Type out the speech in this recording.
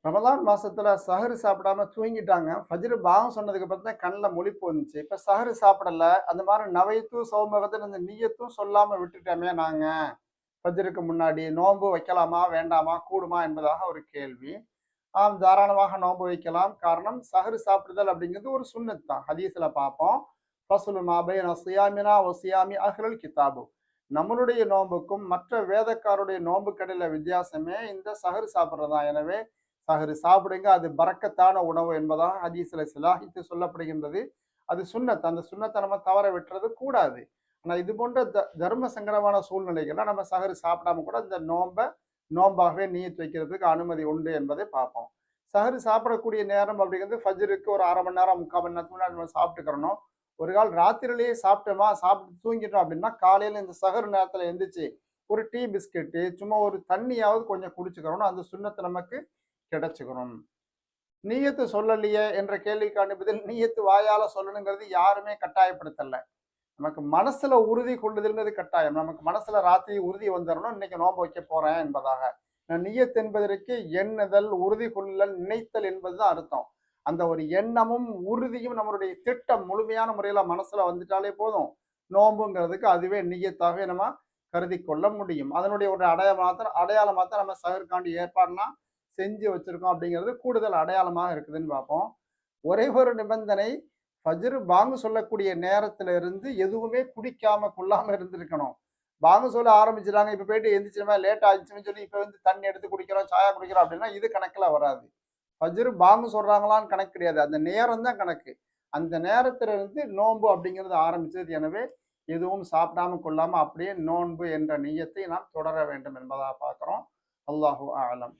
ரமலான் மாசத்துல சஹர் சாப்பிடாம தூங்கிட்டாங்க. ஃபஜ்ர் பாங்க் சொன்னதுக்கு அப்புறம் தான் கண்ல முழிப்பு வந்துச்சு. இப்ப சஹர் சாப்பிடல. அந்த மாரி நவைத்து சௌமகத்துன்னு அந்த நிய்யத்தும் சொல்லாம விட்டுட்டோமே நாங்க. ஃபஜ்ருக்கு முன்னாடி நோன்பு வைக்கலாமா? வேண்டாமா? கூடுமா? என்பதாக ஒரு கேள்வி. ஆம், தாராளமாக நோன்பு வைக்கலாம். காரணம் சஹர் சாப்பிடுதல் அப்படிங்கிறது ஒரு சுன்னத் தான். ஹதீஸ்ல பார்ப்போம். ஃபஸ்லு மா பைன சியாமினா வ சியாமி அஹ்லல் கிதாபு. நம்மளுடைய நோன்புக்கும் மற்ற வேதக்காருடைய நோன்புக்கிடையில வித்தியாசமே இந்த சஹர் சாப்பிடுறது தான். எனவே சஹர் சாப்பிடுங்க. அது பரக்கத்தான உணவு என்பதாக ஹதீஸ்ல ஸிலாஹித்து சொல்லப்படுகின்றது. அது சுன்னத். அந்த சுன்னத்த நம்ம தவற விட்டுறது கூடாது. ஆனா இது போன்ற தர்ம சங்கடமான சூழ்நிலைகள்ல நம்ம சஹர் சாப்பிடாம கூட இந்த நோன்பாகவே நியத் வைக்கிறதுக்கு அனுமதி உண்டு என்பதை பார்ப்போம். சஹர் சாப்பிடக்கூடிய நேரம் அப்படிங்கிறது ஃபஜ்ருக்கு ஒரு 1/2 மணி நேரம், 3/4 மணி நேரத்துக்கு முன்னாடி நம்ம சாப்பிட்டுக்கிறணும். ஒரு கால் ராத்திரியிலேயே சாப்பிட்டோமா, சாப்பிட்டு தூங்கிட்டோம் அப்படின்னா, காலையில இந்த சஹர் நேரத்துல எந்திரிச்சு ஒரு டீ, பிஸ்கட்டு, சும்மா ஒரு தண்ணியாவது கொஞ்சம் குடிச்சுக்கிறணும். அந்த சுன்னத்து நமக்கு கிடைச்சுக்கணும். நீயத்து சொல்லலையே என்ற கேள்விக்கான பதில், நீயத்து வாயால சொல்லணுங்கிறது யாருமே கட்டாயப்படுத்தல. நமக்கு மனசுல உறுதி கொள்ளுதல்ங்கிறது கட்டாயம். நமக்கு மனசுல ராத்திரி உறுதி வந்துரணும், இன்னைக்கு நோன்பு வைக்க போறேன் என்பதாக. நிய்யத் என்பதற்கு எண்ணுதல், உறுதி கொள்ளுதல், நினைத்தல் என்பதுதான் அர்த்தம். அந்த ஒரு எண்ணமும், உறுதியும் நம்மளுடைய திட்டம் முழுமையான முறையில மனசுல வந்துட்டாலே போதும். நோன்புங்கிறதுக்கு அதுவே நிய்யத்தாவே நம்ம கருதி கொள்ள முடியும். அதனுடைய ஒரு அடையாளமா தான் நம்ம சஹருக்காண்டி ஏற்பாடுலாம் செஞ்சு வச்சிருக்கோம் அப்படிங்கிறது கூடுதல் அடையாளமாக இருக்குதுன்னு பார்ப்போம். ஒரே ஒரு நிபந்தனை, ஃபஜ்ர் பாங்கு சொல்லக்கூடிய நேரத்துல இருந்து எதுவுமே குடிக்காம, கொள்ளாம இருந்திருக்கணும். பாங்கு சொல்ல ஆரம்பிச்சுட்டாங்க, இப்ப போயிட்டு எந்திரிச்சோமா லேட் ஆயிடுச்சுன்னு சொல்லி இப்ப வந்து தண்ணி எடுத்து குடிக்கிறோம், சாயா குடிக்கிறோம் அப்படின்னா இது கணக்குல வராது. ஃபஜ்ர் பாங்கு சொல்றாங்களான்னு கணக்கு கிடையாது. அந்த நேரம் தான் கணக்கு. அந்த நேரத்துல இருந்து நோன்பு அப்படிங்கிறது ஆரம்பிச்சது. எனவே எதுவும் சாப்பிடாம கொள்ளாம அப்படியே நோன்பு என்ற நிய்யத்தை நாம் தொடர வேண்டும் என்பதா பார்க்கிறோம். அல்லாஹு அஅலம்.